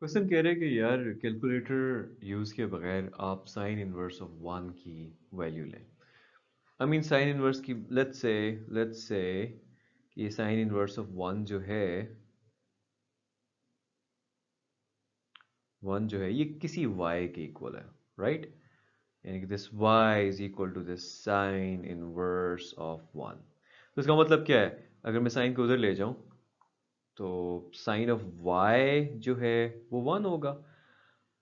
Question कह रहे हैं कि यार कैलकुलेटर यूज किए बगैर आप साइन इनवर्स ऑफ वन की वैल्यू लें। आई मीन साइन इनवर्स की लेट्स से कि साइन इनवर्स ऑफ वन जो है ये किसी y के इक्वल है, राइट। यानी कि this y is equal to this sine inverse of one. तो इसका मतलब क्या है, अगर मैं साइन को उधर ले जाऊं तो साइन ऑफ y जो है वो वन होगा।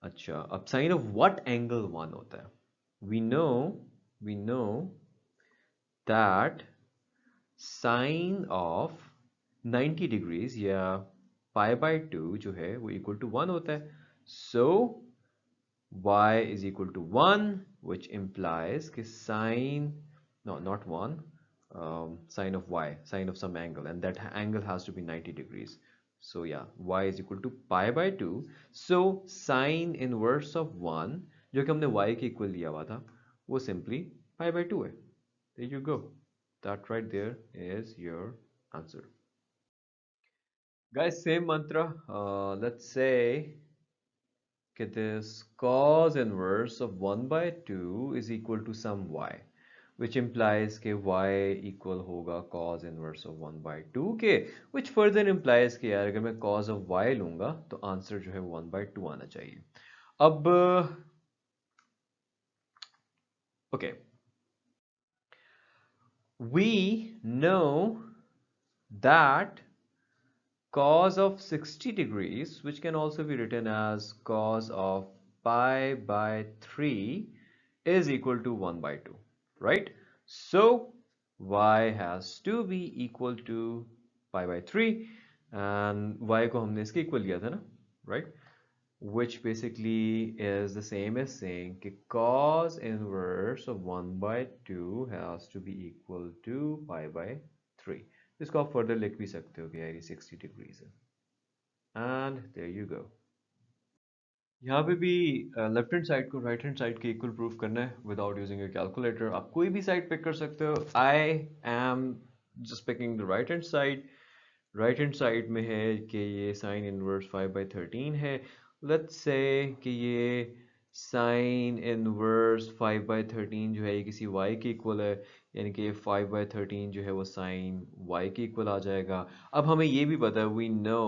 अच्छा, अब sine of what angle one होता है? We know that sine of 90 degrees या पाई बाय टू जो है वो इक्वल टू वन होता है। सो y is equal to 1, which implies कि sine, no, not 1, sine of y, sine of some angle, and that angle has to be 90 degrees. So yeah, y is equal to pi by 2. So sine inverse of 1 जो कि हमने y के equal लिया हुआ था वो simply pi by 2 है। There you go. That right there is your answer. Guys, same mantra. Let's say this cos inverse of 1 by 2 is equal to some y, which implies कि y equal होगा cos inverse of 1 by 2 के, which further implies कि यार अगर मैं cos of y लूंगा तो answer जो है 1 by 2 आना चाहिए। अब okay, we know that cos of 60 degrees, which can also be written as cos of pi by 3, is equal to 1 by 2, right? So y has to be equal to pi by 3, and y को हमने इसके equal लिया था ना, right? Which basically is the same as saying कि cos inverse of 1 by 2 has to be equal to pi by 3। इसको आप further लिख भी सकते हो कि यार ये 60 डिग्रीज है। And there you go. यहाँ पे भी लेफ्ट हैंड साइड को राइट हैंड साइड के इक्वल प्रूफ करना है विदाउट यूजिंग ए कैलकुलेटर। आप कोई भी साइड पिक कर सकते हो। I am just picking the right hand side. Right hand side में है कि ये साइन इनवर्स 5/13 है। लेट्स से कि ये साइन इनवर्स 5/13 जो है ये किसी y के इक्वल है, यानी कि 5/13 जो है वो साइन y के इक्वल आ जाएगा। अब हमें ये भी पता है, वी नो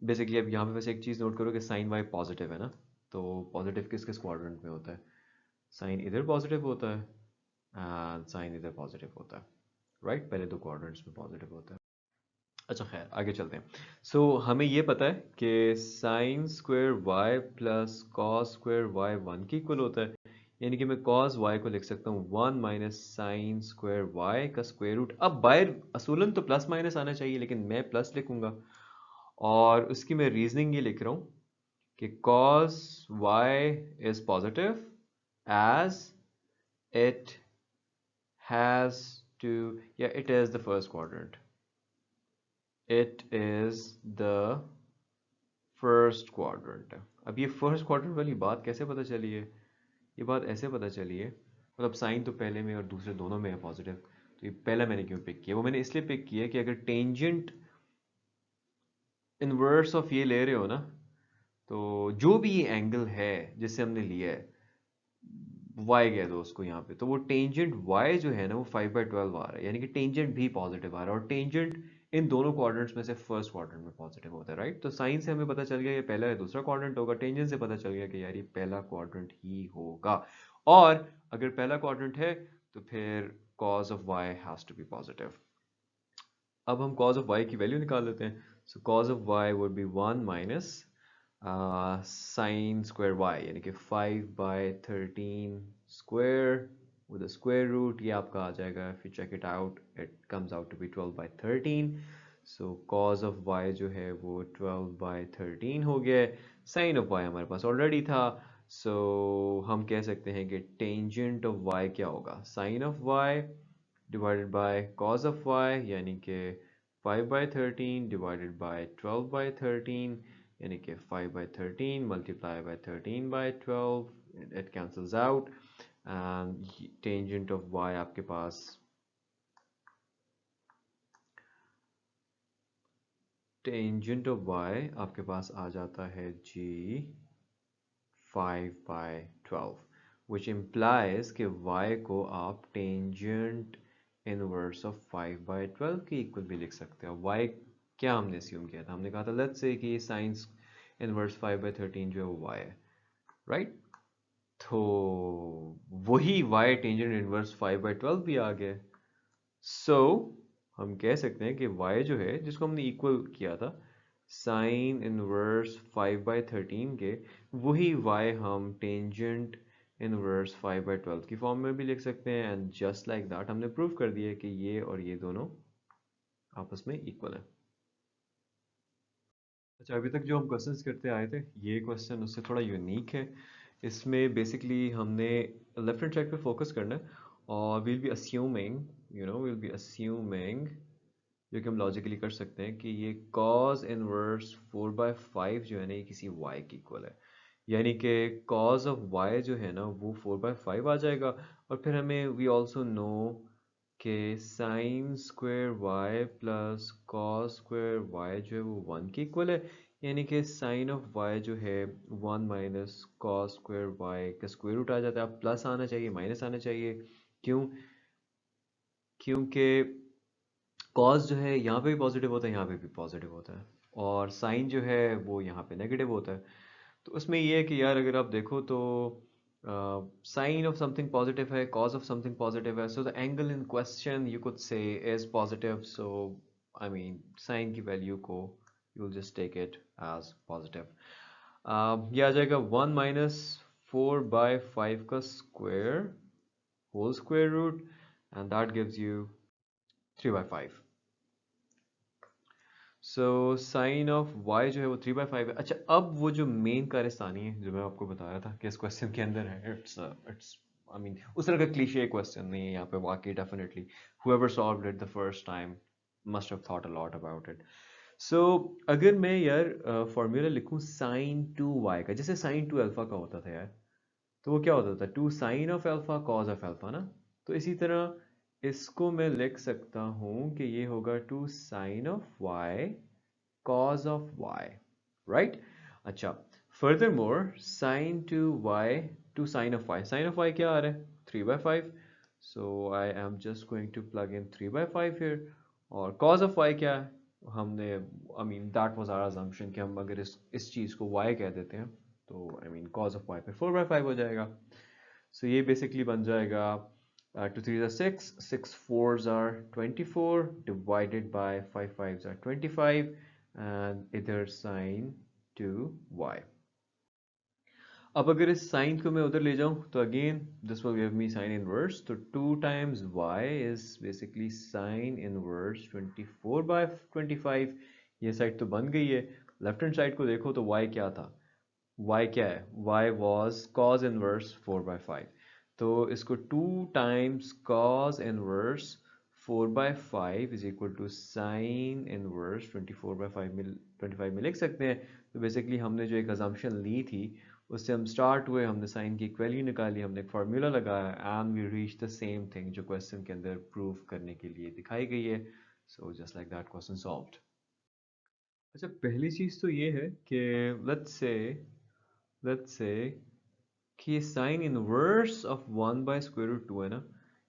बेसिकली। अब यहाँ पे वैसे एक चीज़ नोट करो कि साइन वाई पॉजिटिव है ना, तो पॉजिटिव किस किस क्वाड्रेंट में होता है? साइन इधर पॉजिटिव होता है एंड साइन इधर पॉजिटिव होता है, राइट। पहले दो क्वाड्रेंट्स में पॉजिटिव होता है। अच्छा खैर आगे चलते हैं। सो हमें ये पता है कि sine square y plus cos square y one के इक्वल होता है, यानी कि मैं कॉस वाई को लिख सकता हूँ one minus sine square y का स्क्वायर रूट। अब बाहर असूलन तो प्लस माइनस आना चाहिए, लेकिन मैं प्लस लिखूंगा और उसकी मैं रीजनिंग ये लिख रहा हूँ कि cos y is positive as it has to, yeah, it is the first quadrant, it is the first quadrant। अब ये फर्स्ट क्वाड्रेंट वाली बात कैसे पता चली है? ये बात ऐसे पता चली है, मतलब साइन तो पहले में और दूसरे दोनों में है पॉजिटिव, तो ये पहला मैंने क्यों पिक किया? वो मैंने इसलिए पिक किया कि अगर टेंजेंट इनवर्स ऑफ ये ले रहे हो ना, तो जो भी ये एंगल है जिससे हमने लिया है y कह दो उसको यहाँ पे, तो वो टेंजेंट y जो है ना वो 5/12 आ रहा है, यानी कि टेंजेंट भी पॉजिटिव आ रहा है। और टेंजेंट इन दोनों क्वाड्रेंट्स में से फर्स्ट क्वाड्रेंट में पॉजिटिव होता है, राइट। तो साइन से हमें पता चल गया ये पहला या दूसरा क्वाड्रेंट होगा, टेंजेंट से पता चल गया कि यार ये पहला क्वाड्रेंट ही होगा। और अगर पहला क्वाड्रेंट है तो फिर cos of y has to be positive। अब हम cos of y की वैल्यू निकाल लेते हैं। सो cos of y would be 1 minus sine square y, यानी कि 5/13 स्क्वायर विद स्क्वायर रूट, ये आपका आ जाएगा। if you check it out it comes out to be 12/13। So cos of y जो है वो 12/13 हो गया है। साइन ऑफ y हमारे पास ऑलरेडी था, सो हम कह सकते हैं कि टेंजेंट ऑफ y क्या होगा? Sine of y divided by cos of y, यानी कि 5/13 डिवाइडेड बाय 12/13, यानी कि 5/13 multiply by 13/12, it cancels out and tangent of y आपके पास टेंजेंट ऑफ y आपके पास आ जाता है जी 5/12 विच इम्प्लाइज कि y को आप टेंजेंट इनवर्स ऑफ 5/12 के इक्वल भी लिख सकते हो। y क्या हमने अस्यूम किया था, हमने कहा था लेट्स से कि साइंस इनवर्स 5/13 जो है वो y है, राइट? तो वही y टेंजेंट इनवर्स 5/12 भी आ गया। सो हम कह सकते हैं कि y जो है जिसको हमने इक्वल किया था साइन इनवर्स 5/13 के, वही y हम टेंजेंट इनवर्स 5/12 की फॉर्म में भी लिख सकते हैं। एंड जस्ट लाइक दैट हमने प्रूव कर दिया कि ये और ये दोनों आपस में इक्वल है। अच्छा, अभी तक जो हम क्वेश्चंस करते आए थे ये क्वेश्चन उससे थोड़ा यूनिक है। इसमें बेसिकली हमने लेफ्ट हैंड साइड पे फोकस करना है और will be assuming will be assuming जो कि हम लॉजिकली कर सकते हैं कि ये cos इनवर्स 4/5 जो है ना ये किसी y के इक्वल है। यानी कि cos ऑफ y जो है ना वो 4/5 आ जाएगा। और फिर हमें वी ऑल्सो नो कि sine square y plus cos square y जो है वो 1 के इक्वल है। यानी कि साइन ऑफ y जो है 1 माइनस cos स्क्वायर y का स्क्वायर रूट आ जाता है। प्लस आना चाहिए, माइनस आना चाहिए। क्यों? क्योंकि कॉज जो है यहाँ पे भी पॉजिटिव होता है, यहाँ पे भी पॉजिटिव होता है, और साइन जो है वो यहाँ पे नेगेटिव होता है। तो उसमें ये है कि यार अगर आप देखो तो साइन ऑफ समथिंग पॉजिटिव है, कॉज ऑफ समथिंग पॉजिटिव है, so the angle in question you could say is positive. So I mean sine की वैल्यू को you will just take it as positive. ये आ जाएगा 1 माइनस 4/5 का square whole square root, and that gives you 3/5। So sine of y जो है वो 3/5 है। अच्छा, अब वो जो मेन कारस्तानी है जो मैं आपको बता रहा था कि इस क्वेश्चन के अंदर है, इट्स आई मीन उस तरह का क्लीशे क्वेश्चन नहीं है यहाँ पे। वाकई definitely whoever solved it the first time must have thought a lot about it. सो अगर मैं यार फॉर्मूला लिखूं साइन 2y का, जैसे साइन 2 अल्फा का होता था यार, तो वो क्या होता था 2 sine of alpha cos of alpha ना। तो इसी तरह इसको मैं लिख सकता हूँ कि ये होगा 2 sine of y cos of y, right? अच्छा, furthermore sin to y to sin of y, sin of y क्या आ रहा है 3/5, so I am just going to plug in 3/5 here। और cos of y क्या है, हमने I mean that was our assumption कि हम अगर इस चीज़ को y कह देते हैं तो I mean cos of y पे 4/5 हो जाएगा। so ये basically बन जाएगा 2 3s are 6, 6 4s are 24 divided by 5 5s are 25 and either sine to y। अब अगर इस साइन को मैं उधर ले जाऊं तो again this will give me sine inverse, तो 2 times y is basically sine inverse 24/25। ये साइड तो बन गई है। लेफ्ट हैंड साइड को देखो तो y क्या था, y क्या है, y was cos inverse 4/5। तो इसको 2 times cos inverse 4/5 is equal to sine inverse 24/5 में लिख सकते हैं। तो बेसिकली हमने जो एक अजम्पशन ली थी उससे हम स्टार्ट हुए, हमने साइन की एक वैल्यू निकाली, हमने एक फार्मूला लगाया and we reach the same thing जो क्वेश्चन के अंदर प्रूव करने के लिए दिखाई गई है। So just like that question solved. अच्छा, पहली चीज़ तो ये है कि लेट्स से कि ये साइन इनवर्स ऑफ 1/√2 है ना,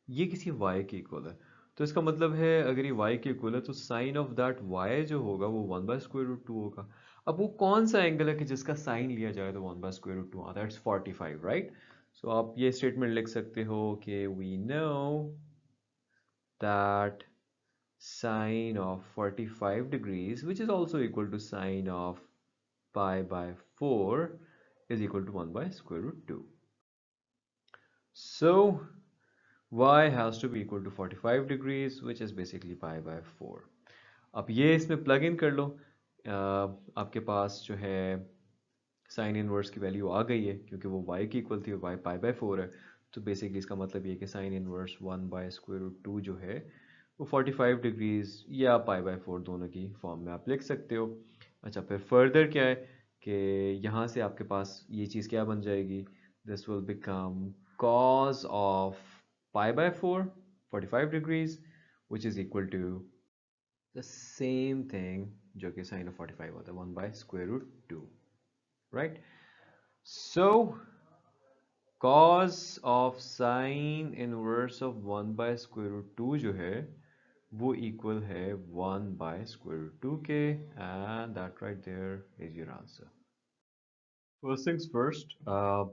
ये किसी y के इक्वल है। तो इसका मतलब है अगर ये y के इक्वल है तो साइन ऑफ दैट y जो होगा वो 1/√2 होगा। अब वो कौन सा एंगल है कि जिसका साइन लिया जाए तो 1/√2 आता है, इट्स 45, राइट? सो आप ये स्टेटमेंट लिख सकते हो कि we know that sine of 45 degrees which is also equal to sine of pi/4 is equal to 1/√2। So y has to be equal to 45 degrees which is basically pi/4। अब ये इसमें plug in कर लो, आपके पास जो है sine inverse की value आ गई है क्योंकि वो y की इक्वल थी, y pi/4 है। तो बेसिकली इसका मतलब ये कि साइन इनवर्स 1/√2 जो है वो 45 डिग्रीज या pi/4 दोनों की फॉर्म में आप लिख सकते हो। अच्छा, फिर फर्दर क्या है कि यहाँ से आपके पास ये चीज़ क्या बन जाएगी, this will become cos of pi/4 45 degrees which is equal to the same thing जो कि साइन ऑफ 45 होता है 1 by square root 2, right. So cos of sine inverse of 1 by square root 2 जो है वो इक्वल है 1 बाय स्क्वायर रूट 2 के, and that right there is your answer. First things first,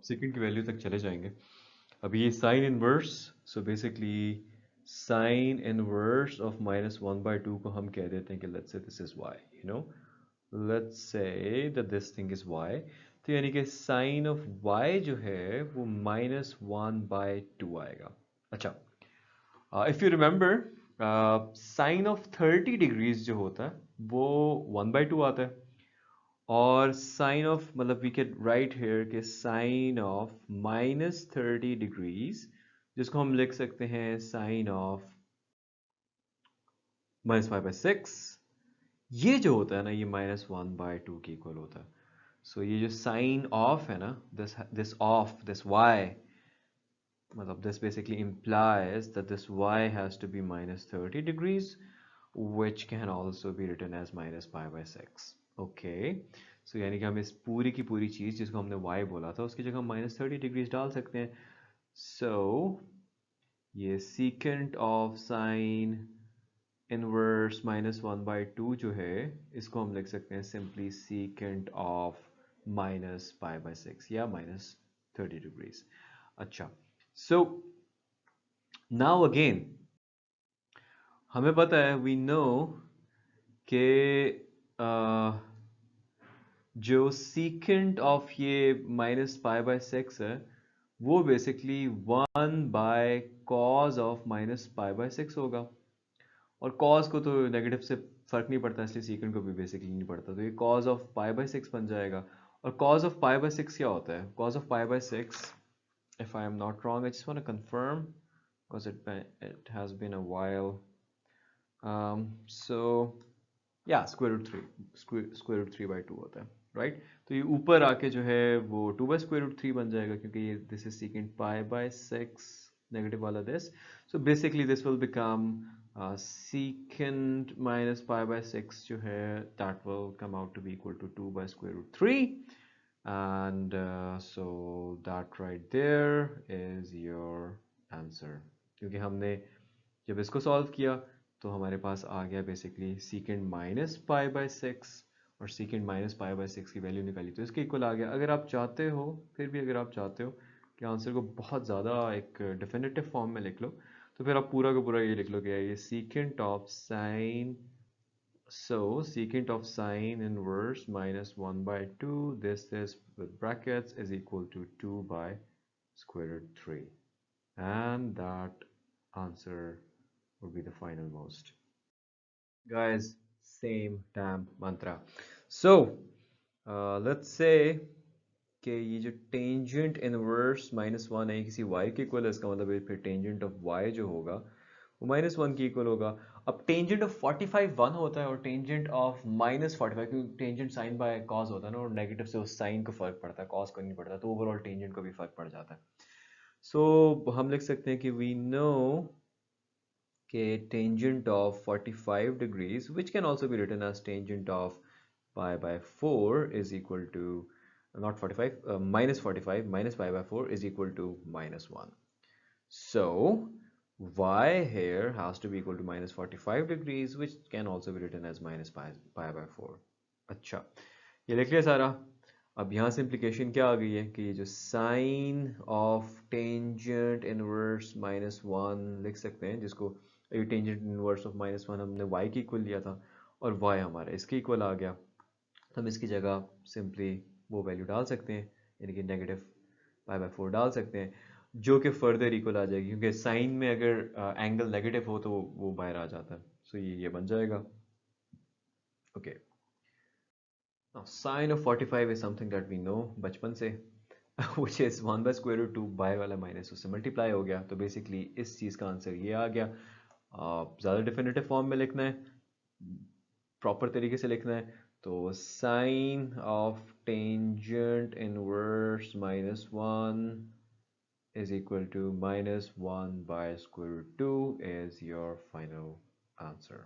second की वैल्यू तक चले जाएंगे। अभी ये sine inverse, so basically sine inverse of -1/2 को हम कह देते हैं कि let's say this is y, you know, let's say that this thing is y। तो यानी कि साइन ऑफ y जो है वो -1/2 आएगा। अच्छा, if you remember, sine of 30 degrees जो होता है वो 1/2 आता है, और साइन ऑफ मतलब वी कैन राइट हेयर के साइन ऑफ -30 डिग्रीज, जिसको हम लिख सकते हैं साइन ऑफ -5/6, ये जो होता है ना ये -1/2 के इक्वल होता है। सो ये जो साइन ऑफ है ना, दिस y, मतलब this basically implies that this y has to be -30 degrees, which can also be written as -π/6. Okay, so यानी कि हम इस पूरी की पूरी चीज़ जिसको हमने y बोला था उसकी जगह हम -30 डिग्रीज डाल सकते हैं। So ये secant of sin इनवर्स -1/2 जो है इसको हम लिख सकते हैं सिंपली secant of -π/6 या -30 डिग्रीज। अच्छा, so now again हमें पता है वी नो कि जो सीकेंट ऑफ ये -π/6 है वो बेसिकली 1 बाय कॉज ऑफ -π/6 होगा, और कॉज को तो नेगेटिव से फर्क नहीं पड़ता इसलिए सीकेंट को भी बेसिकली नहीं पड़ता, तो ये कॉज ऑफ π/6 बन जाएगा। और कॉज ऑफ π/6 क्या होता है? Cos of π/6, if I am not wrong, I just want to confirm because it has been a while. So या स्क्वायर रूट 3/2 होता है, राइट। तो ये ऊपर आके जो है वो 2/√3 बन जाएगा, क्योंकि ये दिस इज सीकेंट π/6 नेगेटिव वाला this. So basically this will become secant minus π/6 जो है that will come out to be equal to 2/√3, and so that right there is your answer। क्योंकि हमने जब इसको सॉल्व किया तो हमारे पास आ गया बेसिकली secant -π/6, और secant -π/6 की वैल्यू निकाली तो इसके इक्वल आ गया। अगर आप चाहते हो, फिर भी अगर आप चाहते हो कि आंसर को बहुत ज़्यादा एक डेफिनेटिव फॉर्म में लिख लो, तो फिर आप पूरा का पूरा ये लिख लो कि ये secant of sin, so secant of sin inverse -1/2, this is with brackets is equal to 2/√3, and that answer would be the final most. Guys, same damn mantra. So let's say कि ये जो टेंजेंट इनवर्स -1 है किसी y के equal है, इसका मतलब है फिर टेंजेंट ऑफ y जो होगा वो -1 के इक्वल होगा। अब टेंजेंट ऑफ 45 1 होता है, और टेंजेंट ऑफ -45, क्योंकि टेंजेंट साइन बाय कॉस होता है ना, और नेगेटिव से उस साइन को फर्क पड़ता है, कॉस को नहीं पड़ता, तो ओवरऑल टेंजेंट को भी फर्क पड़ जाता है। सो हम लिख सकते हैं कि we no tangent of 45 degrees, which can also be written as tangent of π/4 is equal to, not 45, -45 minus π/4 is equal to -1. So y here has to be equal to -45 degrees, which can also be written as -π/4. अच्छा, ये लिख लिया सारा। अब यहाँ से implication क्या आ गई है कि ये जो साइन ऑफ टेंजेंट इनवर्स -1 लिख सकते हैं, जिसको ये टेंजेंट इनवर्स ऑफ -1 हमने y की इक्वल लिया था, और y हमारा इसके इक्वल आ गया, तो हम इसकी जगह सिंपली वो वैल्यू डाल सकते हैं, यानी कि नेगेटिव π/4 डाल सकते हैं, जो कि फर्दर इक्वल आ जाएगी, क्योंकि साइन में अगर एंगल नेगेटिव हो तो वो बाहर आ जाता है। सो ये बन जाएगा। Okay, now sine of 45 is something that we know बचपन से which is 1/√2 बाय वाला माइनस उससे मल्टीप्लाई हो गया, तो बेसिकली इस चीज़ का आंसर ये आ गया। ज़्यादा डेफिनेटिव फॉर्म में लिखना है, प्रॉपर तरीके से लिखना है, तो sine of tangent inverse -1 is equal to -1/√2 is your final answer.